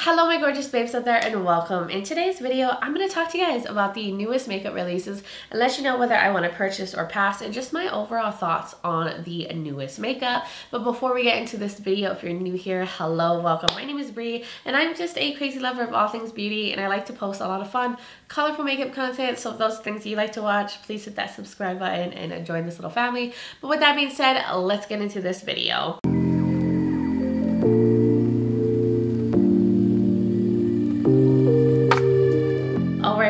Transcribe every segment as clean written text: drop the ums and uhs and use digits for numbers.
Hello my gorgeous babes out there and welcome. In today's video, I'm going to talk to you guys about the newest makeup releases and let you know whether I want to purchase or pass and just my overall thoughts on the newest makeup. But before we get into this video, if you're new here, hello, welcome. My name is Bree and I'm just a crazy lover of all things beauty and I like to post a lot of fun, colorful makeup content. So if those things you like to watch, please hit that subscribe button and join this little family. But with that being said, let's get into this video.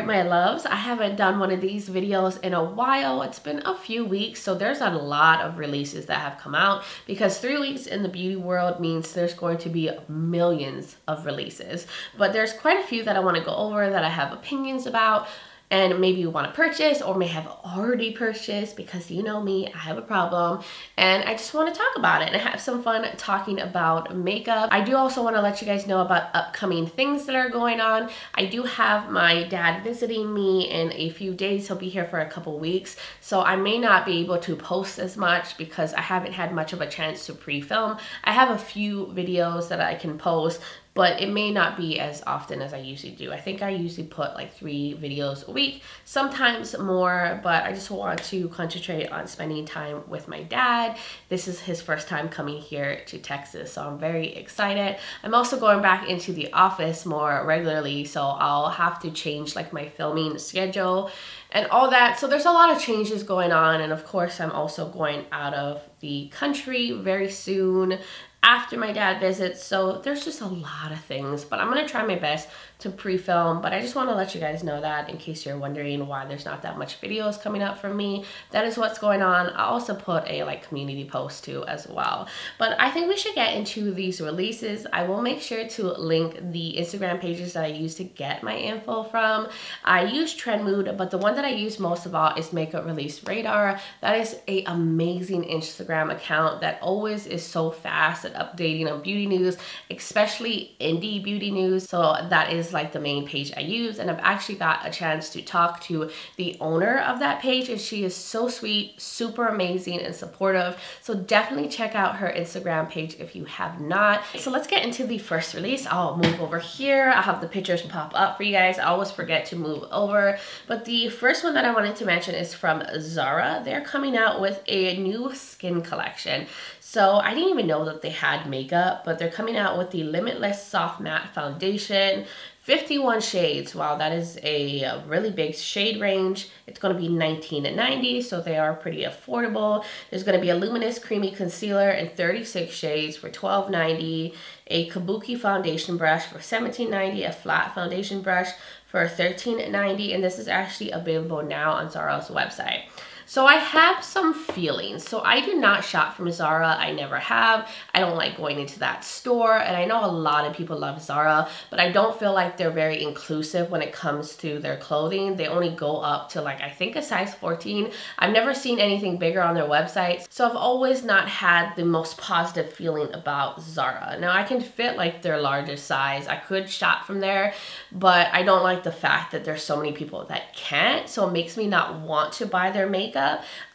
My loves, I haven't done one of these videos in a while. It's been a few weeks, so there's a lot of releases that have come out because 3 weeks in the beauty world means there's going to be millions of releases, but there's quite a few that I want to go over that I have opinions about and maybe you want to purchase or may have already purchased because you know me, I have a problem and I just want to talk about it and have some fun talking about makeup. I do also want to let you guys know about upcoming things that are going on. I do have my dad visiting me in a few days. He'll be here for a couple weeks, so I may not be able to post as much because I haven't had much of a chance to pre-film. I have a few videos that I can post, but it may not be as often as I usually do. I think I usually put like 3 videos a week, sometimes more, but I just want to concentrate on spending time with my dad. This is his first time coming here to Texas, so I'm very excited. I'm also going back into the office more regularly, so I'll have to change like my filming schedule and all that. So there's a lot of changes going on, and of course I'm also going out of the country very soon after my dad visits, so there's just a lot of things, but I'm gonna try my best to pre-film. But I just want to let you guys know that in case you're wondering why there's not that much videos coming up from me, that is what's going on. I also put a like community post too as well. But I think we should get into these releases. I will make sure to link the Instagram pages that I use to get my info from. I use Trend Mood, but the one that I use most of all is Makeup Release Radar. That is an amazing Instagram account that always is so fast at updating on beauty news, especially indie beauty news. So that is like the main page I use, and I've actually got a chance to talk to the owner of that page, and she is so sweet, super amazing and supportive. So definitely check out her Instagram page if you have not. So let's get into the first release. I'll move over here. I'll have the pictures pop up for you guys. I always forget to move over, but the first one that I wanted to mention is from Zara. They're coming out with a new skin collection. So I didn't even know that they had makeup, but they're coming out with the Limitless Soft Matte Foundation, 51 shades. Wow, that is a really big shade range. It's going to be $19.90, so they are pretty affordable. There's going to be a luminous creamy concealer in 36 shades for $12.90, a kabuki foundation brush for $17.90, a flat foundation brush for $13.90, and this is actually available now on Zara's website. So I have some feelings. So I do not shop from Zara. I never have. I don't like going into that store. And I know a lot of people love Zara, but I don't feel like they're very inclusive when it comes to their clothing. They only go up to like, I think a size 14. I've never seen anything bigger on their websites. So I've always not had the most positive feeling about Zara. Now I can fit like their largest size. I could shop from there, but I don't like the fact that there's so many people that can't. So it makes me not want to buy their makeup.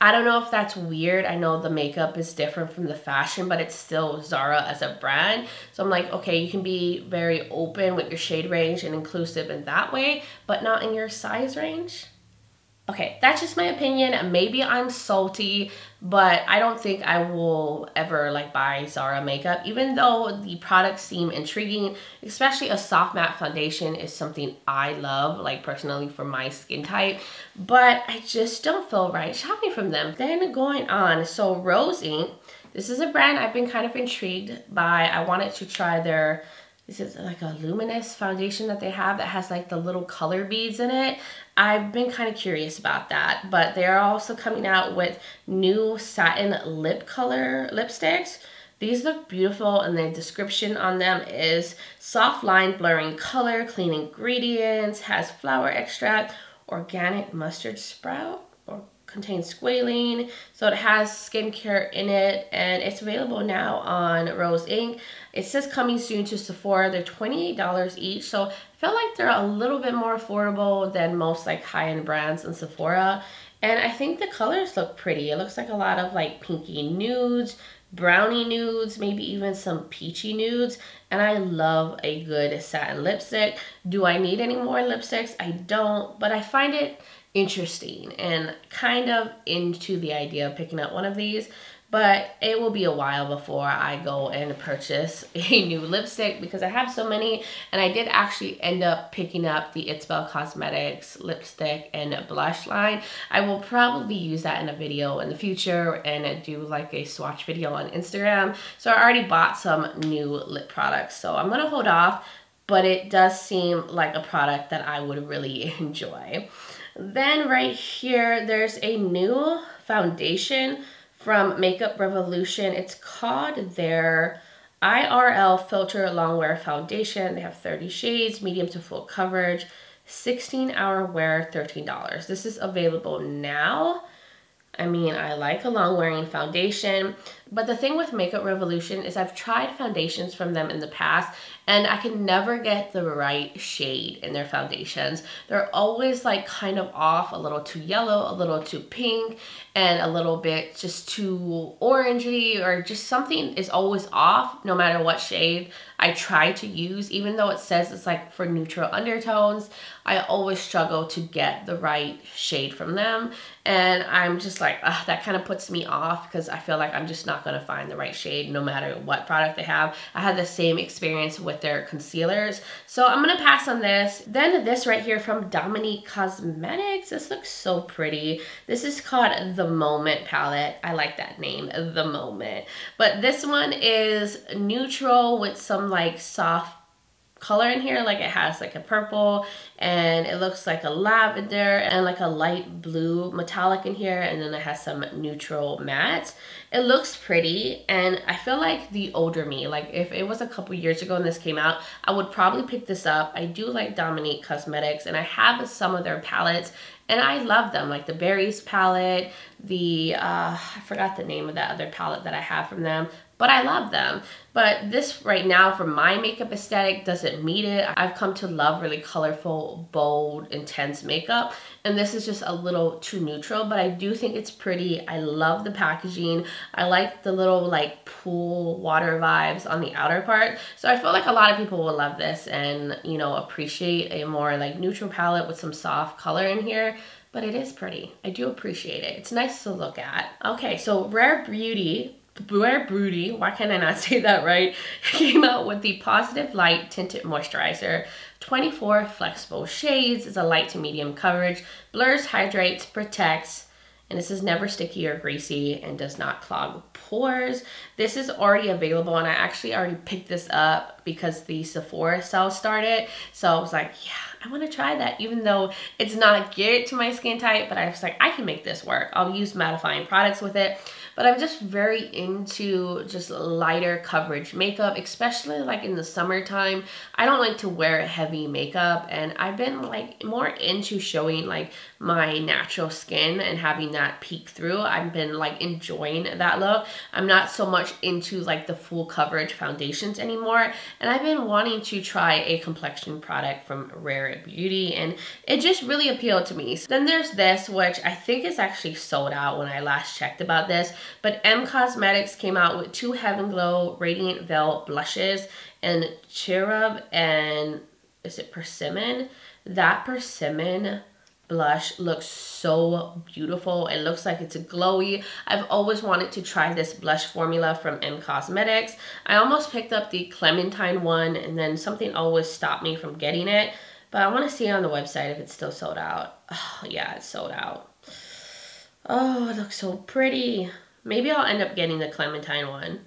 I don't know if that's weird. I know the makeup is different from the fashion, but it's still Zara as a brand. So I'm like, okay, you can be very open with your shade range and inclusive in that way, but not in your size range. Okay, that's just my opinion. Maybe I'm salty, but I don't think I will ever like buy Zara makeup, even though the products seem intriguing. Especially a soft matte foundation is something I love, like personally for my skin type, but I just don't feel right shopping from them. Then going on, so Rose Inc. This is a brand I've been kind of intrigued by. I wanted to try their, this is like a luminous foundation that they have that has like the little color beads in it. I've been kind of curious about that, but they're also coming out with new satin lip color lipsticks. These look beautiful, and the description on them is soft line blurring color, clean ingredients, has flower extract, organic mustard sprout, or contains squalene. So it has skincare in it, and it's available now on Rose Inc. It says coming soon to Sephora. They're $28 each, so I feel like they're a little bit more affordable than most like high-end brands in Sephora. And I think the colors look pretty. It looks like a lot of like pinky nudes, brownie nudes, maybe even some peachy nudes. And I love a good satin lipstick. Do I need any more lipsticks? I don't, but I find it interesting and kind of into the idea of picking up one of these. But it will be a while before I go and purchase a new lipstick because I have so many. And I did actually end up picking up the It's Cosmetics lipstick and blush line. I will probably use that in a video in the future and do like a swatch video on Instagram. So I already bought some new lip products. So I'm going to hold off, but it does seem like a product that I would really enjoy. Then right here, there's a new foundation from Makeup Revolution. It's called their IRL Filter Longwear Foundation. They have 30 shades, medium to full coverage, 16-hour wear, $13. This is available now. I mean, I like a long wearing foundation, but the thing with Makeup Revolution is I've tried foundations from them in the past and I can never get the right shade in their foundations. They're always like kind of off, a little too yellow, a little too pink, and a little bit just too orangey, or just something is always off no matter what shade I try to use. Even though it says it's like for neutral undertones, I always struggle to get the right shade from them. And I'm just like, that kind of puts me off because I feel like I'm just not going to find the right shade no matter what product they have. I had the same experience with their concealers. So I'm going to pass on this. Then this right here from Dominique Cosmetics. This looks so pretty. This is called The Moment palette. I like that name, The Moment. But this one is neutral with some like soft color in here. Like it has like a purple and it looks like a lavender and like a light blue metallic in here, and then it has some neutral matte. It looks pretty, and I feel like the older me, like if it was a couple years ago and this came out, I would probably pick this up. I do like Dominique Cosmetics and I have some of their palettes and I love them, like the Berries palette, the I forgot the name of that other palette that I have from them, but I love them. But this right now for my makeup aesthetic doesn't meet it. I've come to love really colorful, bold, intense makeup, and this is just a little too neutral, but I do think it's pretty. I love the packaging. I like the little like pool water vibes on the outer part. So I feel like a lot of people will love this and, you know, appreciate a more like neutral palette with some soft color in here. But it is pretty. I do appreciate it. It's nice to look at. Okay, so Rare Beauty, why can't I not say that right? Came out with the Positive Light Tinted Moisturizer. 24 flexible shades. It's a light to medium coverage. Blurs, hydrates, protects. And this is never sticky or greasy and does not clog pores. This is already available and I actually already picked this up because the Sephora sale started. So I was like, yeah, I want to try that, even though it's not geared to my skin type, but I was like, I can make this work. I'll use mattifying products with it. But I'm just very into just lighter coverage makeup, especially like in the summertime. I don't like to wear heavy makeup, and I've been like more into showing like my natural skin and having that peek through. I've been like enjoying that look. I'm not so much into like the full coverage foundations anymore, and I've been wanting to try a complexion product from Rare Beauty, and it just really appealed to me. Then there's this, which I think is actually sold out when I last checked about this. But Inc Cosmetics came out with 2 Heaven Glow Radiant Veil blushes and Cherub and is it Persimmon? That Persimmon blush looks so beautiful. It looks like it's glowy. I've always wanted to try this blush formula from Inc Cosmetics. I almost picked up the Clementine one and then something always stopped me from getting it. But I want to see on the website if it's still sold out. Oh, yeah, it's sold out. Oh, it looks so pretty. Maybe I'll end up getting the Clementine one.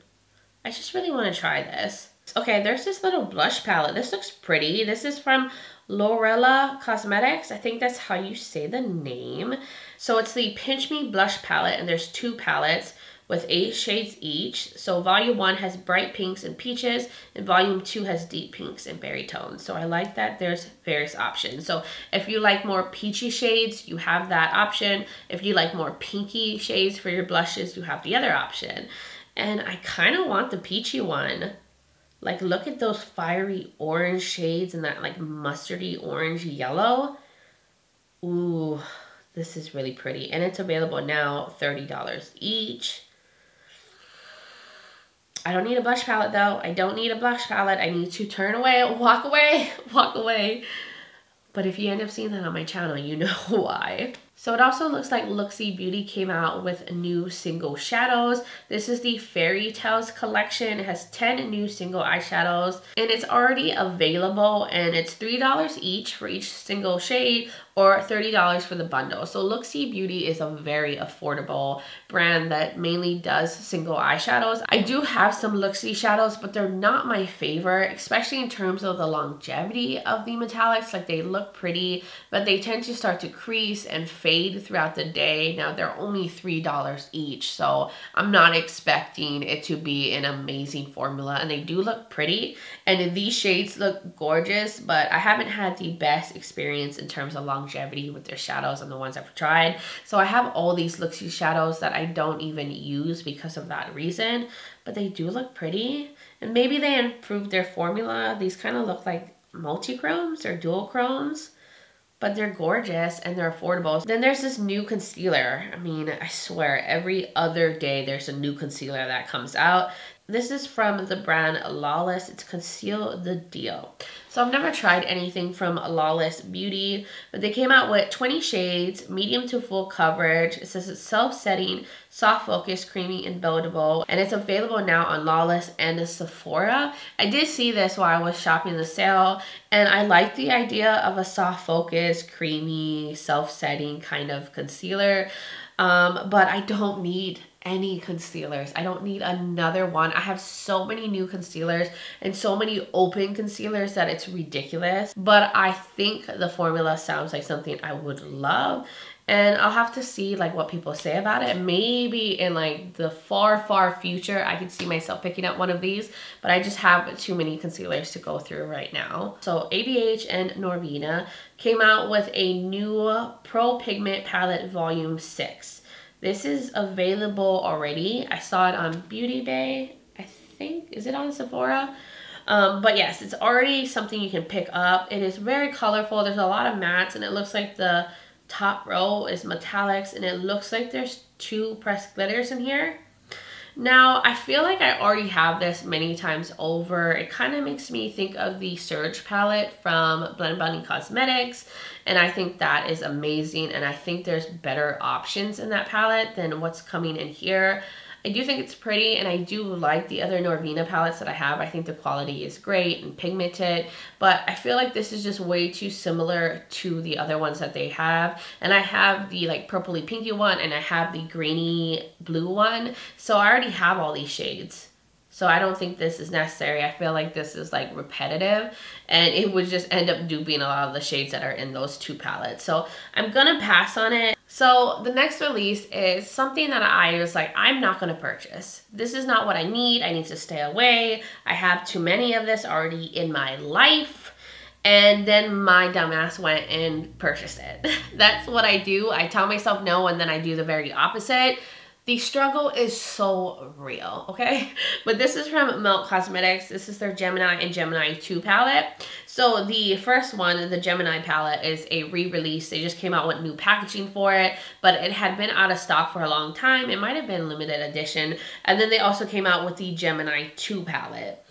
I just really want to try this. Okay, there's this little blush palette. This looks pretty. This is from Lorella Cosmetics. I think that's how you say the name. So it's the Pinch Me Blush Palette, and there's 2 palettes with 8 shades each. So volume 1 has bright pinks and peaches, and volume 2 has deep pinks and berry tones. So I like that there's various options. So if you like more peachy shades, you have that option. If you like more pinky shades for your blushes, you have the other option. And I kind of want the peachy one. Like, look at those fiery orange shades and that like mustardy orange yellow. Ooh, this is really pretty. And it's available now, $30 each. I don't need a blush palette though. I don't need a blush palette. I need to turn away, walk away, walk away. But if you end up seeing that on my channel, you know why. So it also looks like Looksy Beauty came out with new single shadows. This is the Fairy Tales collection. It has 10 new single eyeshadows and it's already available, and it's $3 each for each single shade or $30 for the bundle. So Looksy Beauty is a very affordable brand that mainly does single eyeshadows. I do have some Looksy shadows, but they're not my favorite, especially in terms of the longevity of the metallics. Like, they look pretty, but they tend to start to crease and fade throughout the day. Now they're only $3 each, so I'm not expecting it to be an amazing formula, and they do look pretty and these shades look gorgeous, but I haven't had the best experience in terms of longevity with their shadows on the ones I've tried. So I have all these Looksy shadows that I don't even use because of that reason, but they do look pretty, and maybe they improved their formula. These kind of look like multi-chromes or dual chromes, but they're gorgeous and they're affordable. Then there's this new concealer. I mean, I swear every other day there's a new concealer that comes out. This is from the brand Lawless. It's Conceal the Deal. So I've never tried anything from Lawless Beauty, but they came out with 20 shades, medium to full coverage. It says it's self-setting, soft focus, creamy, and buildable, and it's available now on Lawless and Sephora. I did see this while I was shopping the sale, and I like the idea of a soft focus, creamy, self-setting kind of concealer, but I don't need any concealers. I don't need another one. I have so many new concealers and so many open concealers that it's ridiculous, but I think the formula sounds like something I would love, and I'll have to see like what people say about it. Maybe in like the far future I could see myself picking up one of these, but I just have too many concealers to go through right now. So ABH and Norvina came out with a new Pro Pigment Palette Volume 6. This is available already. I saw it on Beauty Bay, I think. Is it on Sephora? But yes, it's already something you can pick up. It is very colorful. There's a lot of mattes, and it looks like the top row is metallics, and it looks like there's 2 pressed glitters in here. Now, I feel like I already have this many times over. It kind of makes me think of the Surge palette from Dominique Cosmetics, and I think that is amazing, and I think there's better options in that palette than what's coming in here. I do think it's pretty, and I do like the other Norvina palettes that I have. I think the quality is great and pigmented, but I feel like this is just way too similar to the other ones that they have. And I have the like purpley pinky one, and I have the greeny blue one, so I already have all these shades. So I don't think this is necessary. I feel like this is like repetitive, and it would just end up duping a lot of the shades that are in those 2 palettes. So I'm gonna pass on it. So the next release is something that I was like, I'm not gonna purchase. This is not what I need. I need to stay away. I have too many of this already in my life. And then my dumbass went and purchased it. That's what I do. I tell myself no, and then I do the very opposite. The struggle is so real, okay? But this is from Inc Cosmetics. This is their Gemini and Gemini 2 palette. So the first one, the Gemini palette, is a re-release. They just came out with new packaging for it, but it had been out of stock for a long time. It might have been limited edition. And then they also came out with the Gemini 2 palette.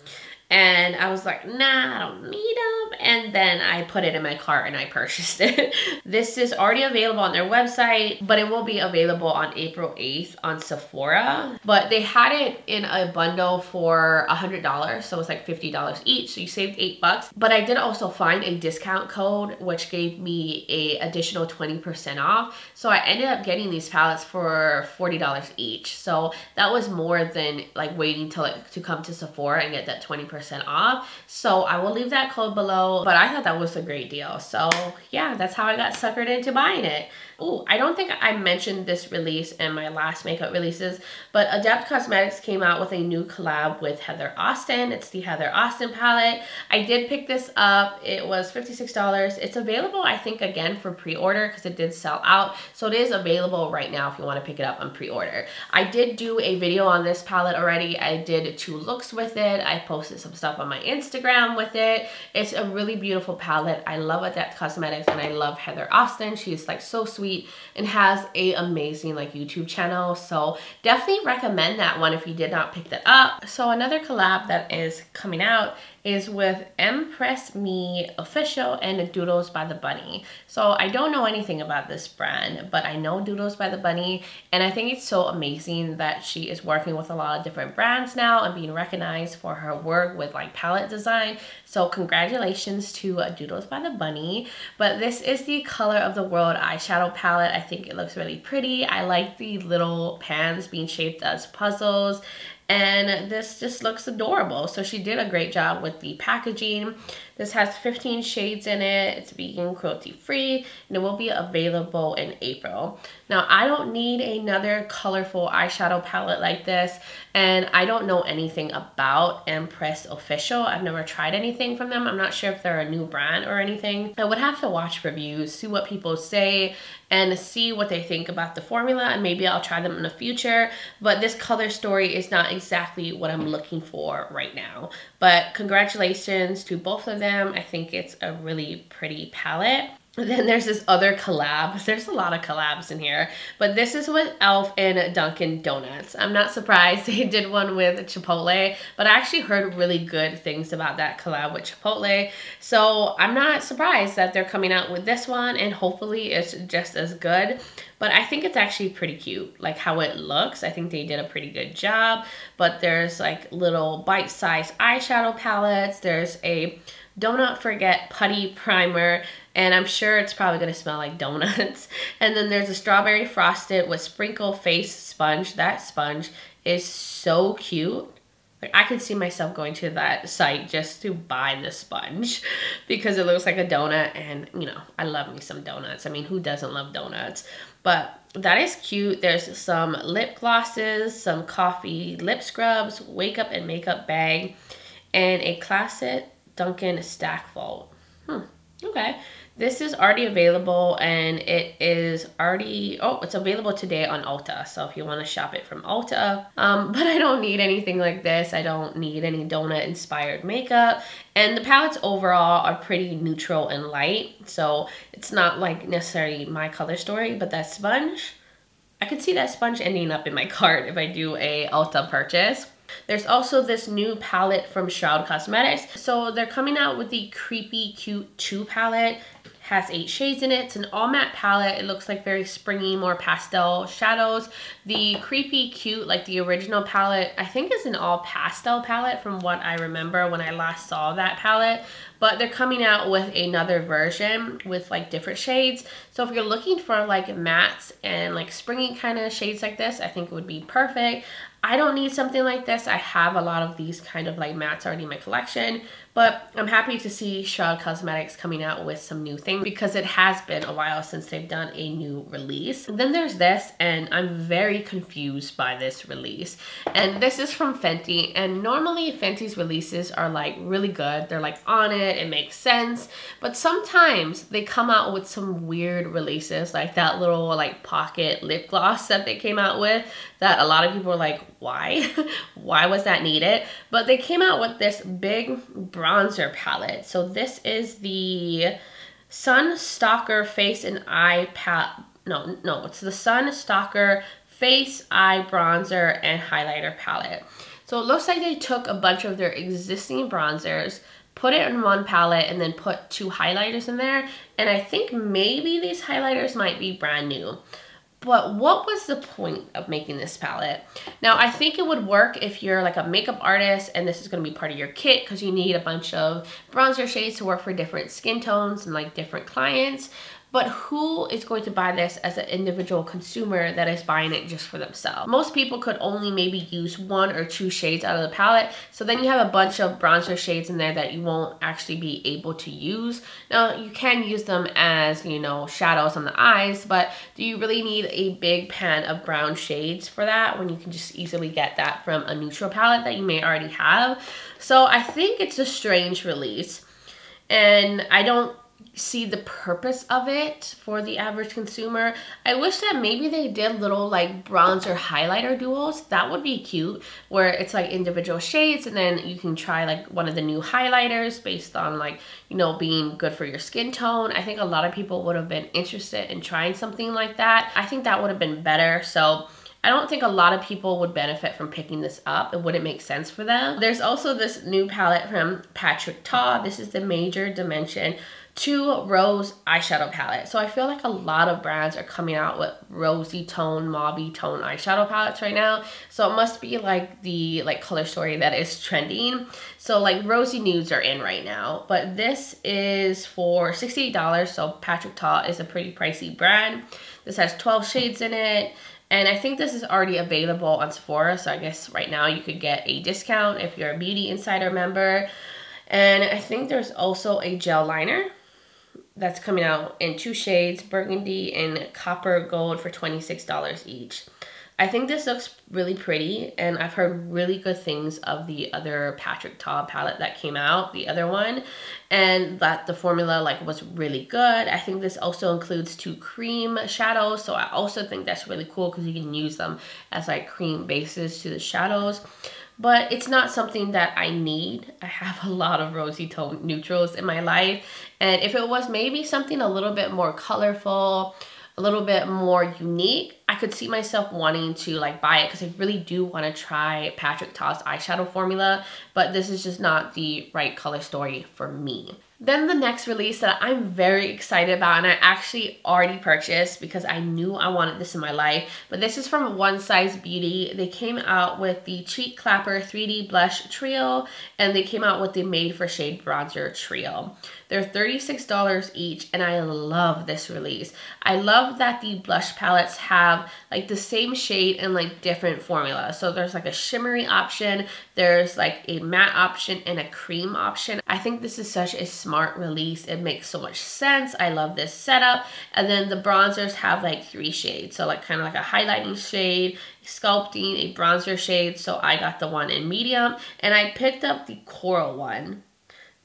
And I was like, nah, I don't need them. And then I put it in my cart and I purchased it. This is already available on their website, but it will be available on April 8th on Sephora. But they had it in a bundle for $100, so it's like $50 each, so you saved $8. But I did also find a discount code, which gave me an additional 20% off. So I ended up getting these palettes for $40 each. So that was more than like waiting till it to come to Sephora and get that 20% off. So I will leave that code below, but I thought that was a great deal. So yeah, that's how I got suckered into buying it. Oh, I don't think I mentioned this release in my last makeup releases, but Adept Cosmetics came out with a new collab with Heather Austin. It's the Heather Austin palette. I did pick this up. It was $56. It's available, I think, again for pre-order because it did sell out. So it is available right now if you want to pick it up on pre-order. I did do a video on this palette already. I did 2 looks with it. I posted some stuff on my Instagram with it. It's a really beautiful beautiful palette. I love Adept Cosmetics and I love Heather Austin. She's like so sweet and has a amazing like YouTube channel. So definitely recommend that one if you did not pick that up. So another collab that is coming out is with Empress Me Official and Doodles by the Bunny. So I don't know anything about this brand, but I know Doodles by the Bunny, and I think it's so amazing that she is working with a lot of different brands now and being recognized for her work with like palette design. So congratulations to Doodles by the Bunny. But this is the Color of the World eyeshadow palette. I think it looks really pretty. I like the little pans being shaped as puzzles, and this just looks adorable. So she did a great job with the packaging. This has 15 shades in it. It's vegan, cruelty free, and it will be available in April. Now, I don't need another colorful eyeshadow palette like this, and I don't know anything about Empress Official. I've never tried anything from them. I'm not sure if they're a new brand or anything. I would have to watch reviews, see what people say, and see what they think about the formula, and maybe I'll try them in the future. But this color story is not exactly what I'm looking for right now. But congratulations to both of them. I think it's a really pretty palette. Then there's this other collab. There's a lot of collabs in here, but this is with e.l.f. and Dunkin Donuts. I'm not surprised they did one with Chipotle, but I actually heard really good things about that collab with Chipotle. So I'm not surprised that they're coming out with this one, and hopefully it's just as good. But I think it's actually pretty cute, like how it looks. I think they did a pretty good job. But there's like little bite-sized eyeshadow palettes. There's a Do Not Forget Putty Primer, and I'm sure it's probably gonna smell like donuts. And then there's a strawberry frosted with sprinkle face sponge. That sponge is so cute. Like, I could see myself going to that site just to buy the sponge because it looks like a donut, and you know, I love me some donuts. I mean, who doesn't love donuts? But that is cute. There's some lip glosses, some coffee lip scrubs, wake up and makeup bag, and a classic Dunkin stack vault. Okay. This is already available, and it is already, oh, it's available today on Ulta. So if you want to shop it from Ulta, but I don't need anything like this. I don't need any donut inspired makeup. And the palettes overall are pretty neutral and light. So it's not like necessarily my color story, but that sponge, I could see that sponge ending up in my cart if I do a Ulta purchase. There's also this new palette from Shroud Cosmetics. So they're coming out with the Creepy Cute 2 palette. It has 8 shades in it. It's an all matte palette. It looks like very springy, more pastel shadows. The Creepy Cute, like the original palette, I think is an all pastel palette from what I remember when I last saw that palette. But they're coming out with another version with like different shades. So if you're looking for like mattes and like springy kind of shades like this, I think it would be perfect. I don't need something like this. I have a lot of these kind of like mattes already in my collection, but I'm happy to see Shroud Cosmetics coming out with some new things because it has been a while since they've done a new release. And then there's this, and I'm very confused by this release. And this is from Fenty, and normally Fenty's releases are like really good. They're like on it makes sense, but sometimes they come out with some weird releases, like that little like pocket lip gloss that they came out with that a lot of people were like, why? Why was that needed? But they came out with this big bronzer palette. So this is the Stalk'r Face and Eye palette. No, it's the Stalk'r Face, Eye, Bronzer, and Highlighter palette. So it looks like they took a bunch of their existing bronzers, put it in one palette, and then put 2 highlighters in there. And I think maybe these highlighters might be brand new. But what was the point of making this palette? Now, I think it would work if you're like a makeup artist and this is going to be part of your kit because you need a bunch of bronzer shades to work for different skin tones and like different clients. But who is going to buy this as an individual consumer that is buying it just for themselves? Most people could only maybe use 1 or 2 shades out of the palette. So then you have a bunch of bronzer shades in there that you won't actually be able to use. Now, you can use them as, you know, shadows on the eyes, but do you really need a big pan of brown shades for that when you can just easily get that from a neutral palette that you may already have? So I think it's a strange release. And I don't see the purpose of it for the average consumer. I wish that maybe they did little like bronzer highlighter duos. That would be cute, where it's like individual shades and then you can try like one of the new highlighters based on like, you know, being good for your skin tone. I think a lot of people would have been interested in trying something like that. I think that would have been better. So I don't think a lot of people would benefit from picking this up. It wouldn't make sense for them. There's also this new palette from Patrick Ta. This is the Major Dimension 2 Rose eyeshadow palette. So I feel like a lot of brands are coming out with rosy tone, mauvey tone eyeshadow palettes right now. So it must be like the color story that is trending. So like rosy nudes are in right now, but this is for $68. So Patrick Ta is a pretty pricey brand. This has 12 shades in it. And I think this is already available on Sephora. So I guess right now you could get a discount if you're a Beauty Insider member. And I think there's also a gel liner that's coming out in 2 shades, burgundy and copper gold, for $26 each. I think this looks really pretty, and I've heard really good things of the other Patrick Ta palette that came out, the other one, and that the formula like was really good. I think this also includes 2 cream shadows, so I also think that's really cool because you can use them as like cream bases to the shadows. But it's not something that I need. I have a lot of rosy tone neutrals in my life, and if it was maybe something a little bit more colorful, a little bit more unique, I could see myself wanting to like buy it because I really do want to try Patrick Ta's eyeshadow formula, but this is just not the right color story for me. Then the next release that I'm very excited about, and I actually already purchased because I knew I wanted this in my life, but this is from One Size Beauty. They came out with the Cheek Clapper 3D Blush Trio, and they came out with the Made for Shade Bronzer Trio. They're $36 each, and I love this release. I love that the blush palettes have like the same shade and like different formulas. So there's like a shimmery option, there's like a matte option, and a cream option. I think this is such a smart release. It makes so much sense. I love this setup. And then the bronzers have like 3 shades. So like kind of like a highlighting shade, sculpting, a bronzer shade. So I got the one in medium, and I picked up the coral one,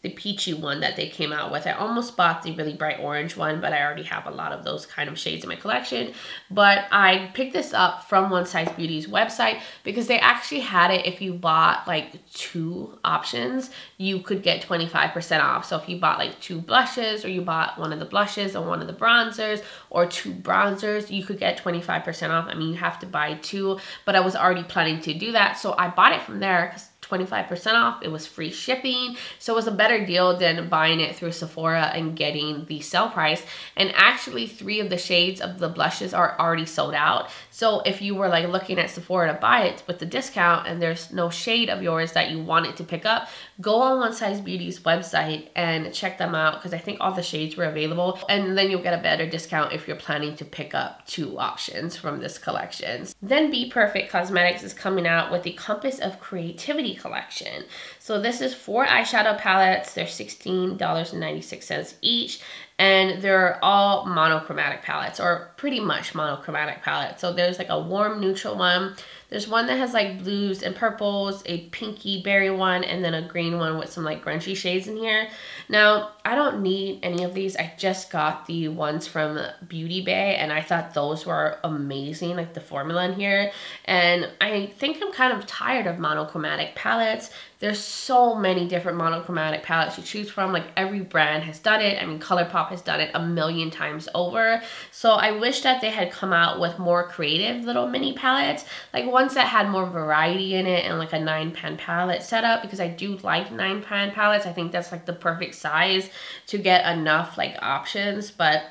the peachy one that they came out with. I almost bought the really bright orange one, but I already have a lot of those kind of shades in my collection. But I picked this up from One Size Beauty's website because they actually had it. If you bought like 2 options, you could get 25% off. So if you bought like 2 blushes, or you bought one of the blushes and one of the bronzers, or 2 bronzers, you could get 25% off. I mean, you have to buy 2, but I was already planning to do that. So I bought it from there because 25% off, it was free shipping, so it was a better deal than buying it through Sephora and getting the sale price. And actually 3 of the shades of the blushes are already sold out, so if you were like looking at Sephora to buy it with the discount and there's no shade of yours that you wanted to pick up, go on One Size Beauty's website and check them out, because I think all the shades were available, and then you'll get a better discount if you're planning to pick up 2 options from this collection. Then Be Perfect Cosmetics is coming out with the Compass of Creativity collection. So this is 4 eyeshadow palettes. They're $16.96 each, and they're all monochromatic palettes, or pretty much monochromatic palettes. So there's like a warm neutral one, there's one that has like blues and purples, a pinky berry one, and then a green one with some like grungy shades in here. Now, I don't need any of these. I just got the ones from Beauty Bay, and I thought those were amazing, like the formula in here. And I think I'm kind of tired of monochromatic palettes. There's so many different monochromatic palettes to choose from. Like every brand has done it. I mean, ColourPop has done it a million times over. So I wish that they had come out with more creative little mini palettes, like ones that had more variety in it, and like a 9-pan palette setup, because I do like 9-pan palettes. I think that's like the perfect size to get enough like options, but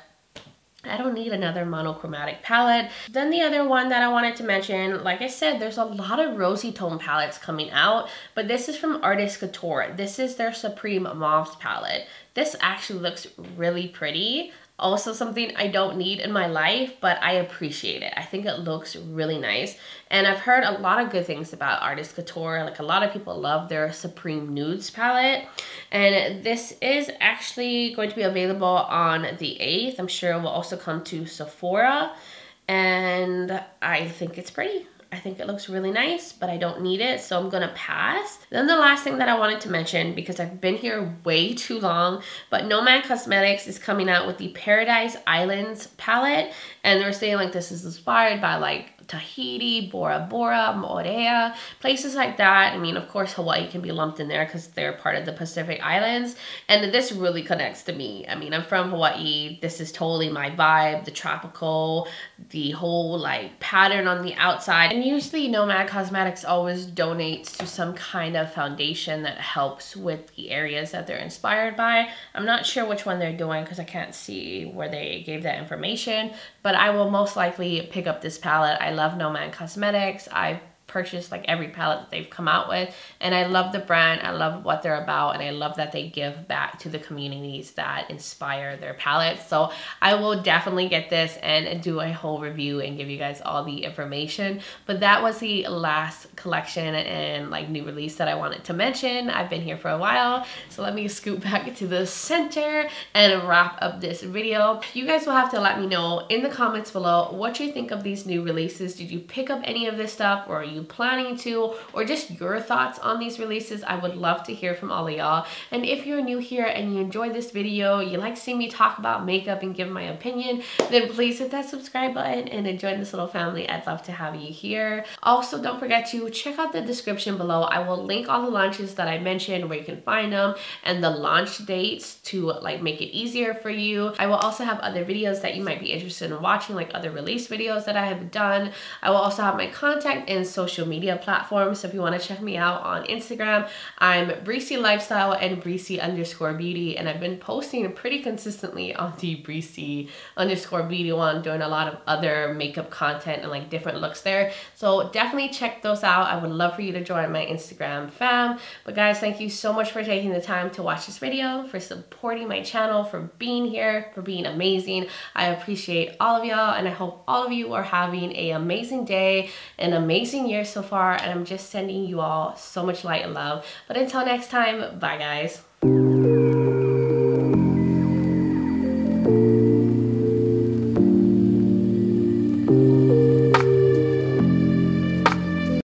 I don't need another monochromatic palette. Then the other one that I wanted to mention, like I said, there's a lot of rosy tone palettes coming out, but this is from Artist Couture. This is their Supreme Mauves palette. This actually looks really pretty. Also something I don't need in my life, but I appreciate it. I think it looks really nice. And I've heard a lot of good things about Artist Couture. Like a lot of people love their Supreme Nudes palette. And this is actually going to be available on the 8th. I'm sure it will also come to Sephora. And I think it's pretty. I think it looks really nice, but I don't need it, so I'm gonna pass. Then the last thing that I wanted to mention, because I've been here way too long, but Nomad Cosmetics is coming out with the Paradise Islands palette, and they're saying like this is inspired by like Tahiti, Bora Bora, Moorea, places like that. I mean, of course, Hawaii can be lumped in there because they're part of the Pacific Islands, and this really connects to me. I mean, I'm from Hawaii. This is totally my vibe, the tropical, the whole like pattern on the outside. And usually Nomad Cosmetics always donates to some kind of foundation that helps with the areas that they're inspired by. I'm not sure which one they're doing because I can't see where they gave that information, but I will most likely pick up this palette. I love Nomad Cosmetics. I've purchased like every palette that they've come out with, and I love the brand. I love what they're about, and I love that they give back to the communities that inspire their palettes. So I will definitely get this and do a whole review and give you guys all the information. But that was the last collection and like new release that I wanted to mention. I've been here for a while, so let me scoot back to the center and wrap up this video. You guys will have to let me know in the comments below what you think of these new releases. Did you pick up any of this stuff, or are you planning to, or just your thoughts on these releases? I would love to hear from all of y'all. And if you're new here and you enjoyed this video, you like seeing me talk about makeup and give my opinion, then please hit that subscribe button and join this little family. I'd love to have you here. Also, don't forget to check out the description below. I will link all the launches that I mentioned, where you can find them, and the launch dates to like make it easier for you. I will also have other videos that you might be interested in watching, like other release videos that I have done. I will also have my contact and social media platforms, so if you want to check me out on Instagram, I'm Breezy Lifestyle and Breezy_Beauty, and I've been posting pretty consistently on the Breezy_Beauty one, doing a lot of other makeup content and like different looks there. So definitely check those out. I would love for you to join my Instagram fam. But guys, thank you so much for taking the time to watch this video, for supporting my channel, for being here, for being amazing. I appreciate all of y'all, and I hope all of you are having an amazing day, an amazing year so far, and I'm just sending you all so much light and love. But until next time, bye guys.